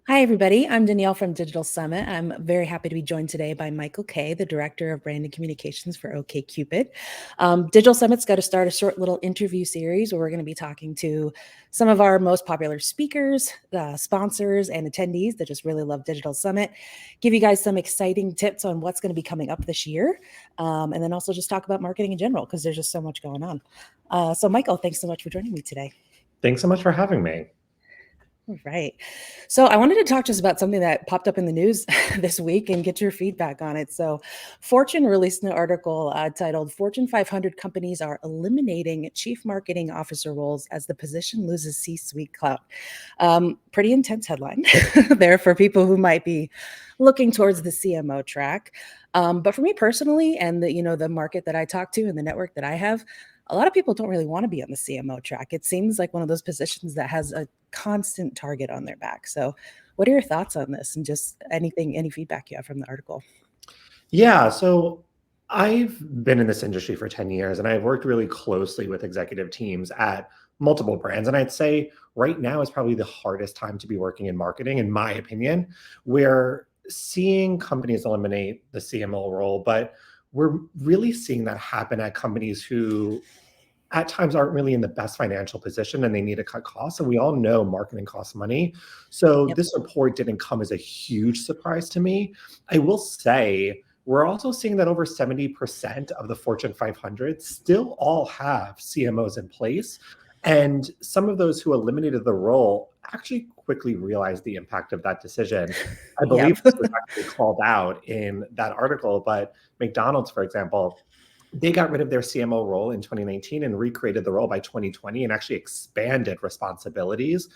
Hi, everybody. I'm Danielle from Digital Summit. I'm very happy to be joined today by Michael Kaye, the Director of Brand and Communications for OkCupid. Digital Summit's got to start a short little interview series where we're going to be talking to some of our most popular speakers, sponsors, and attendees that just really love Digital Summit, give you guys some exciting tips on what's going to be coming up this year, and then also just talk about marketing in general because there's just so much going on. So, Michael, thanks so much for joining me today. Thanks so much for having me. Right. So I wanted to talk just about something that popped up in the news this week and get your feedback on it. So Fortune released an article titled Fortune 500 Companies Are Eliminating Chief Marketing Officer Roles as the Position Loses C-Suite Clout. Pretty intense headline there for people who might be looking towards the CMO track. But for me personally, and the market that I talk to and the network that I have, a lot of people don't really want to be on the CMO track. It seems like one of those positions that has a constant target on their back. So, what are your thoughts on this and just any feedback you have from the article? Yeah, so I've been in this industry for 10 years and I've worked really closely with executive teams at multiple brands. And I'd say right now is probably the hardest time to be working in marketing, in my opinion. We're seeing companies eliminate the CMO role, but we're really seeing that happen at companies who at times aren't really in the best financial position and they need to cut costs. And we all know marketing costs money. So Yep. this report didn't come as a huge surprise to me. I will say, we're also seeing that over 70% of the Fortune 500 still all have CMOs in place. And some of those who eliminated the role actually quickly realized the impact of that decision. I believe Yep. this was actually called out in that article, but McDonald's, for example, they got rid of their CMO role in 2019 and recreated the role by 2020 and actually expanded responsibilities.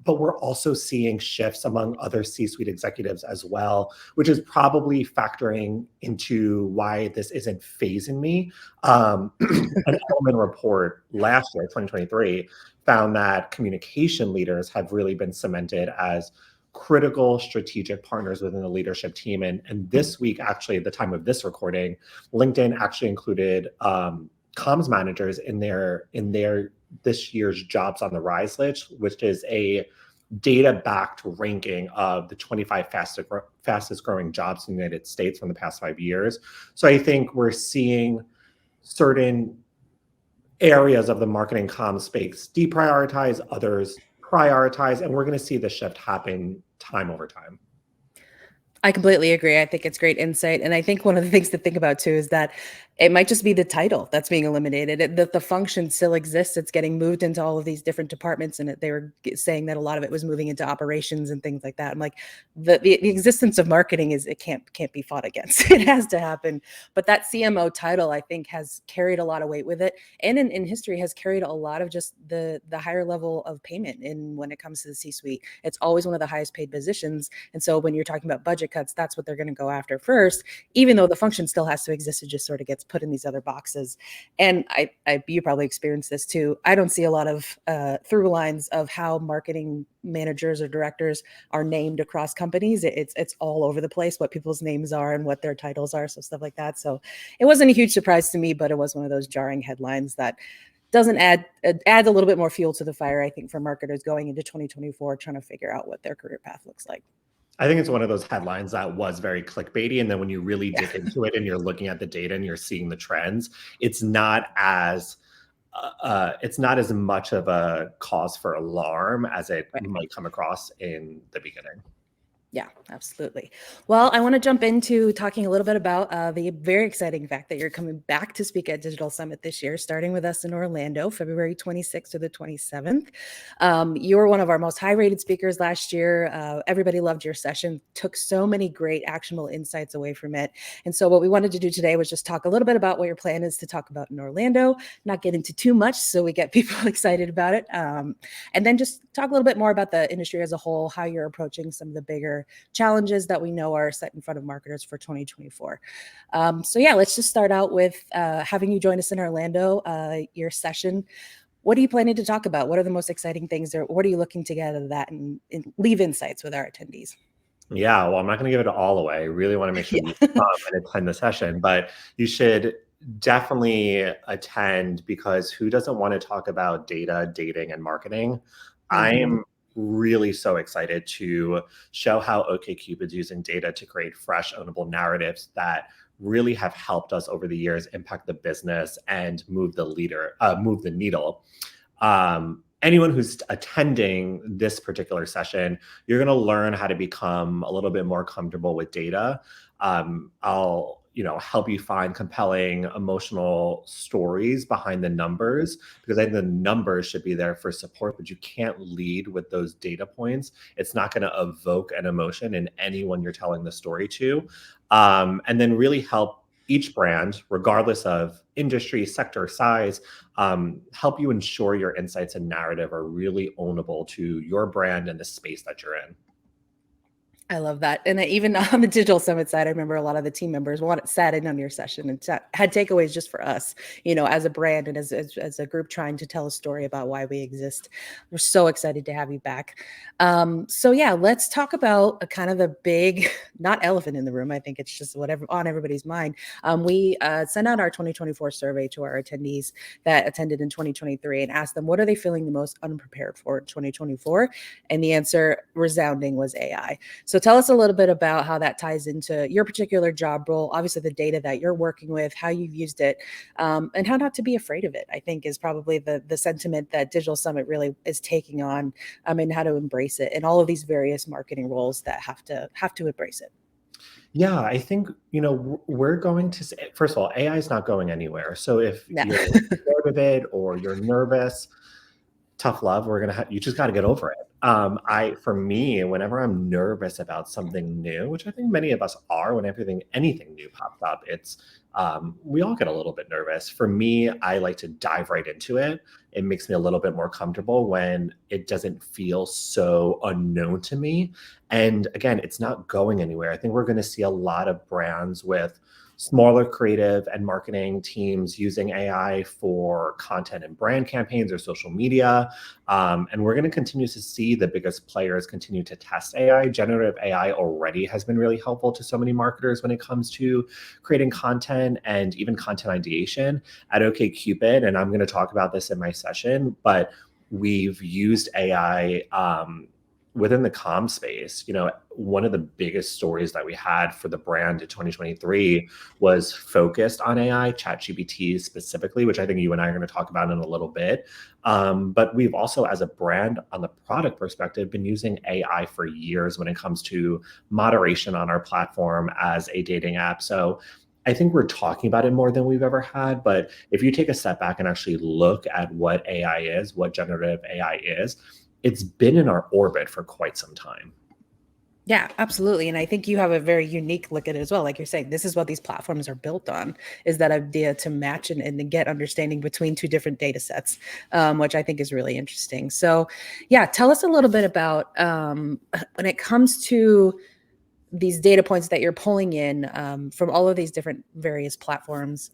But we're also seeing shifts among other C-suite executives as well, which is probably factoring into why this isn't phasing me. An Edelman report last year, 2023, found that communication leaders have really been cemented as critical strategic partners within the leadership team. And this week, actually, at the time of this recording, LinkedIn actually included comms managers in their this year's Jobs on the Rise list, which is a data-backed ranking of the 25 fastest growing jobs in the United States from the past 5 years. So I think we're seeing certain areas of the marketing comms space deprioritize, others prioritize, and we're going to see the shift happen time over time. I completely agree. I think it's great insight. And I think one of the things to think about too is that it might just be the title that's being eliminated. The function still exists. It's getting moved into all of these different departments. And they were saying that a lot of it was moving into operations and things like that. I'm like, the existence of marketing it can't be fought against. It has to happen. But that CMO title, I think, has carried a lot of weight with it. And in history has carried a lot of just the higher level of payment in when it comes to the C-suite. It's always one of the highest paid positions. And so when you're talking about budget cuts, that's what they're going to go after first, even though the function still has to exist. It just sort of gets put in these other boxes. And you probably experienced this too. I don't see a lot of through lines of how marketing managers or directors are named across companies. It's all over the place what people's names are and what their titles are, so stuff like that. So it wasn't a huge surprise to me, but it was one of those jarring headlines that doesn't adds a little bit more fuel to the fire, I think, for marketers going into 2024 trying to figure out what their career path looks like. I think it's one of those headlines that was very clickbaity. And then when you really Yeah. dig into it and you're looking at the data and you're seeing the trends, it's not as much of a cause for alarm as it Right. might come across in the beginning. Yeah, absolutely. Well, I want to jump into talking a little bit about the very exciting fact that you're coming back to speak at Digital Summit this year, starting with us in Orlando, February 26th to the 27th. You were one of our most high-rated speakers last year. Everybody loved your session, took so many great actionable insights away from it. And so what we wanted to do today was just talk a little bit about what your plan is to talk about in Orlando, not get into too much so we get people excited about it. And then just talk a little bit more about the industry as a whole, how you're approaching some of the bigger challenges that we know are set in front of marketers for 2024. So yeah, let's just start out with having you join us in Orlando, your session. What are you planning to talk about? What are the most exciting things, or what are you looking to get out of that and leave insights with our attendees? Yeah, well, I'm not going to give it all away. I really want to make sure you Yeah. come and attend the session, but you should definitely attend because who doesn't want to talk about data, dating, and marketing? Mm-hmm. I'm really so excited to show how OkCupid's using data to create fresh, ownable narratives that really have helped us over the years impact the business and move the needle. Anyone who's attending this particular session, you're going to learn how to become a little bit more comfortable with data. I'll help you find compelling emotional stories behind the numbers, because I think the numbers should be there for support, but you can't lead with those data points. It's not going to evoke an emotion in anyone you're telling the story to. And then really help each brand, regardless of industry, sector, size, help you ensure your insights and narrative are really ownable to your brand and the space that you're in. I love that. And even on the digital summit side, I remember a lot of the team members sat in on your session and had takeaways just for us, as a brand and as a group trying to tell a story about why we exist. We're so excited to have you back. So yeah, let's talk about a kind of the big, not elephant in the room. I think it's just whatever on everybody's mind. We sent out our 2024 survey to our attendees that attended in 2023 and asked them, what are they feeling the most unprepared for in 2024? And the answer resounding was AI. So tell us a little bit about how that ties into your particular job role, obviously the data that you're working with, how you've used it, and how not to be afraid of it, I think is probably the sentiment that Digital Summit really is taking on, and how to embrace it and all of these various marketing roles that have to embrace it. Yeah, I think, we're going to say, first of all, AI is not going anywhere. So if Yeah. you're scared of it or you're nervous, tough love, you just got to get over it. For me, whenever I'm nervous about something new, which I think many of us are, when anything new pops up, we all get a little bit nervous. For me, I like to dive right into it. It makes me a little bit more comfortable when it doesn't feel so unknown to me. And again, it's not going anywhere. I think we're going to see a lot of brands with smaller creative and marketing teams using AI for content and brand campaigns or social media. And we're going to continue to see the biggest players continue to test AI. Generative AI already has been really helpful to so many marketers when it comes to creating content and even content ideation at OkCupid. And I'm going to talk about this in my session, but we've used AI within the comm space. One of the biggest stories that we had for the brand in 2023 was focused on AI, ChatGPT specifically, which I think you and I are going to talk about in a little bit. But we've also, as a brand, on the product perspective, been using AI for years when it comes to moderation on our platform as a dating app. So I think we're talking about it more than we've ever had. But if you take a step back and actually look at what AI is, what generative AI is, it's been in our orbit for quite some time. Yeah, absolutely. And I think you have a very unique look at it as well. Like you're saying, this is what these platforms are built on, is that idea to match and get understanding between two different data sets, which I think is really interesting. So yeah, tell us a little bit about when it comes to these data points that you're pulling in from all of these different various platforms,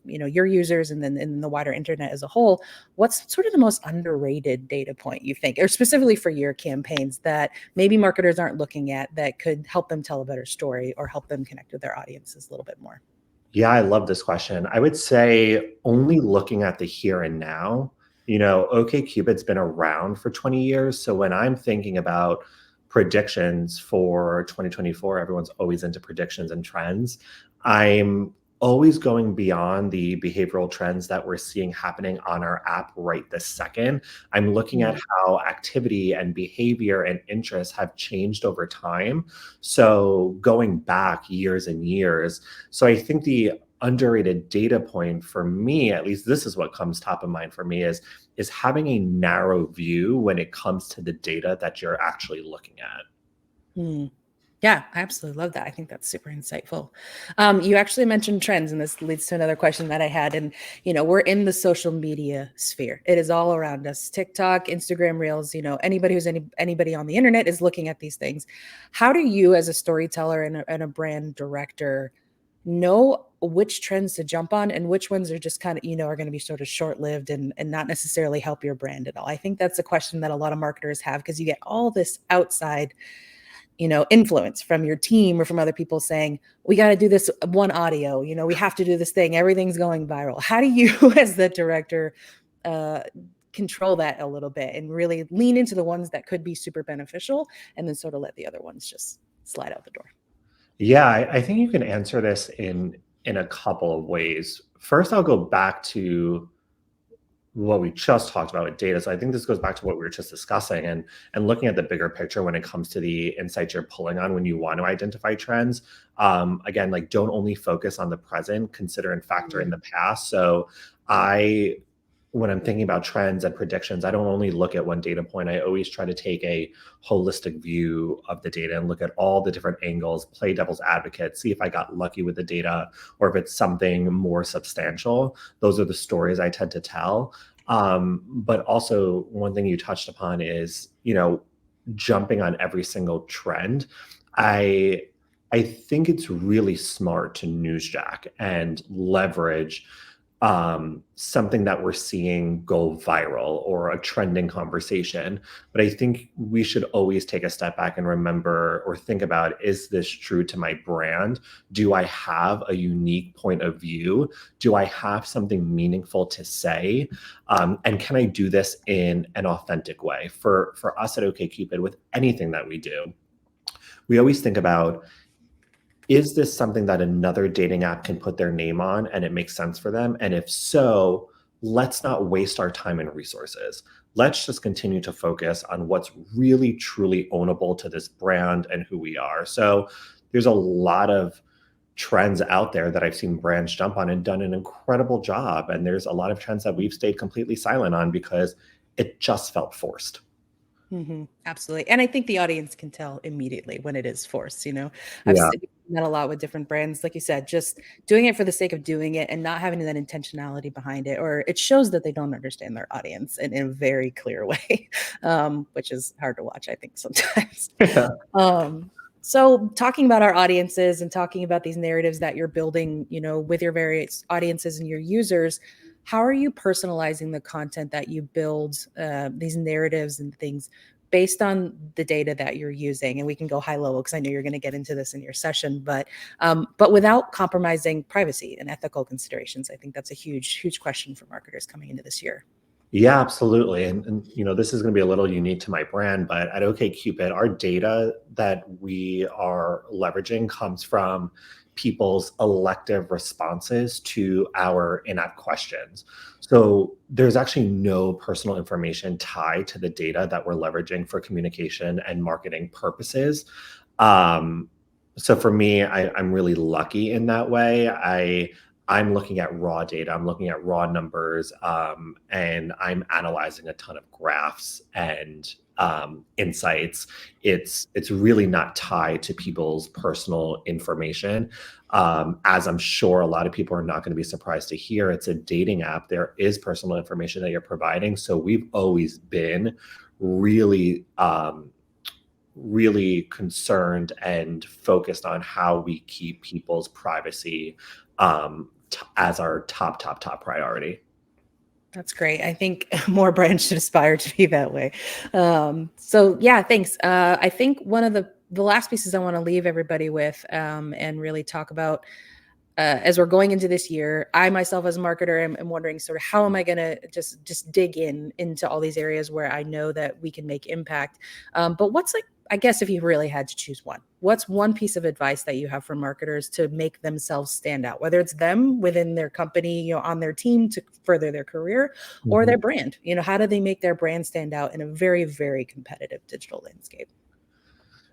your users and then in the wider internet as a whole, what's sort of the most underrated data point you think, or specifically for your campaigns that maybe marketers aren't looking at that could help them tell a better story or help them connect with their audiences a little bit more? Yeah, I love this question. I would say only looking at the here and now, OkCupid's been around for 20 years. So when I'm thinking about predictions for 2024, everyone's always into predictions and trends. I'm always going beyond the behavioral trends that we're seeing happening on our app right this second. I'm looking at how activity and behavior and interests have changed over time. So going back years and years. So I think the underrated data point for me, at least this is what comes top of mind for me, is having a narrow view when it comes to the data that you're actually looking at. Yeah, I absolutely love that. I think that's super insightful. You actually mentioned trends, and this leads to another question that I had. And, we're in the social media sphere. It is all around us. TikTok, Instagram Reels, anybody who's anybody on the internet is looking at these things. How do you, as a storyteller and a brand director, know which trends to jump on and which ones are just kind of, are going to be sort of short-lived and not necessarily help your brand at all? I think that's a question that a lot of marketers have, because you get all this outside influence from your team or from other people saying, we got to do this one audio, we have to do this thing. Everything's going viral. How do you, as the director, control that a little bit and really lean into the ones that could be super beneficial, and then sort of let the other ones just slide out the door? Yeah, I think you can answer this in a couple of ways. First, I'll go back to what we just talked about with data. So I think this goes back to what we were just discussing and looking at the bigger picture when it comes to the insights you're pulling on when you want to identify trends. Again, like don't only focus on the present, consider and factor in the past. So I when I'm thinking about trends and predictions, I don't only look at one data point. I always try to take a holistic view of the data and look at all the different angles, play devil's advocate, see if I got lucky with the data or if it's something more substantial. Those are the stories I tend to tell. But also, one thing you touched upon is, jumping on every single trend. I I think it's really smart to newsjack and leverage something that we're seeing go viral or a trending conversation. But I think we should always take a step back and remember or think about, is this true to my brand? Do I have a unique point of view? Do I have something meaningful to say? And can I do this in an authentic way? For us at OkCupid, with anything that we do, we always think about, is this something that another dating app can put their name on and it makes sense for them? And if so, let's not waste our time and resources. Let's just continue to focus on what's really truly ownable to this brand and who we are. So there's a lot of trends out there that I've seen brands jump on and done an incredible job. And there's a lot of trends that we've stayed completely silent on because it just felt forced. Absolutely. And I think the audience can tell immediately when it is forced. I've Yeah. seen that a lot with different brands. Like you said, just doing it for the sake of doing it and not having that intentionality behind it, or it shows that they don't understand their audience in a very clear way, which is hard to watch, I think, sometimes. So talking about our audiences and talking about these narratives that you're building, with your various audiences and your users, how are you personalizing the content that you build, these narratives and things based on the data that you're using? And we can go high level because I know you're going to get into this in your session, but without compromising privacy and ethical considerations. I think that's a huge, huge question for marketers coming into this year. Yeah, absolutely. And this is going to be a little unique to my brand, but at OkCupid, our data that we are leveraging comes from people's elective responses to our in-app questions. So there's actually no personal information tied to the data that we're leveraging for communication and marketing purposes. So for me, I'm really lucky in that way. I'm looking at raw data, I'm looking at raw numbers, and I'm analyzing a ton of graphs and insights. It's really not tied to people's personal information. As I'm sure a lot of people are not going to be surprised to hear, it's a dating app. There is personal information that you're providing. So we've always been really really concerned and focused on how we keep people's privacy as our top priority. That's great. I think more brands should aspire to be that way. So yeah, thanks. I think one of the last pieces I want to leave everybody with, and really talk about, as we're going into this year, I myself as a marketer am wondering sort of how am I going to just dig into all these areas where I know that we can make impact. But what's, like, I guess if you really had to choose one, what's one piece of advice that you have for marketers to make themselves stand out, whether it's them within their company, on their team to further their career, or their brand? How do they make their brand stand out in a very, very competitive digital landscape?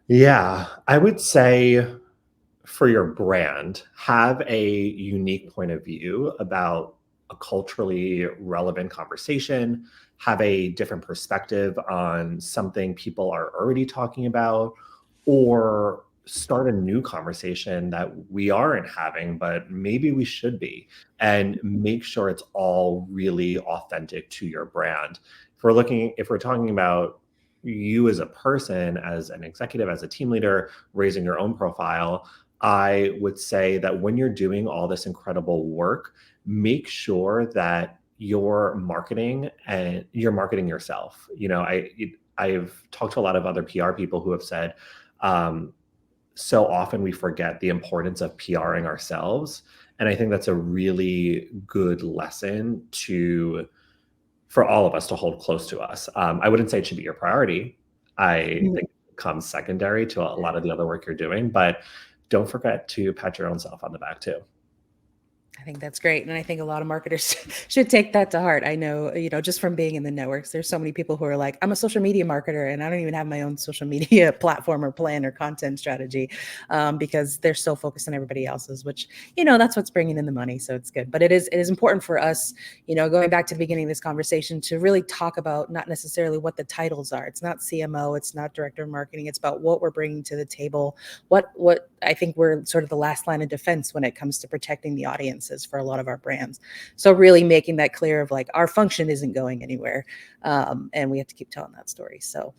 Yeah, I would say for your brand, have a unique point of view about a culturally relevant conversation, have a different perspective on something people are already talking about, or start a new conversation that we aren't having, but maybe we should be, and make sure it's all really authentic to your brand. If we're talking about you as a person, as an executive, as a team leader, raising your own profile, I would say that when you're doing all this incredible work, make sure that you're marketing and you're marketing yourself. I've talked to a lot of other PR people who have said, so often we forget the importance of PRing ourselves. And I think that's a really good lesson to for all of us to hold close to us. I wouldn't say it should be your priority. I think it comes secondary to a lot of the other work you're doing, but don't forget to pat your own self on the back too. I think that's great. And I think a lot of marketers should take that to heart. I know, just from being in the networks, there's so many people who are like, I'm a social media marketer and I don't even have my own social media platform or plan or content strategy, because they're so focused on everybody else's, which, that's what's bringing in the money. So it's good. But it is important for us, going back to the beginning of this conversation, to really talk about not necessarily what the titles are. It's not CMO, it's not director of marketing. It's about what we're bringing to the table. What I think we're sort of the last line of defense when it comes to protecting the audiences for a lot of our brands. So really making that clear of like, our function isn't going anywhere. And we have to keep telling that story. So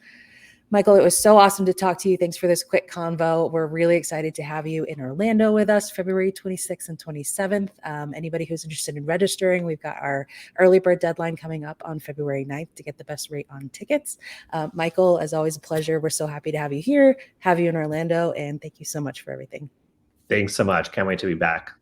Michael, it was so awesome to talk to you. Thanks for this quick convo. We're really excited to have you in Orlando with us, February 26th and 27th. Anybody who's interested in registering, we've got our early bird deadline coming up on February 9th to get the best rate on tickets. Michael, as always, a pleasure. We're so happy to have you here, have you in Orlando, and thank you so much for everything. Thanks so much. Can't wait to be back.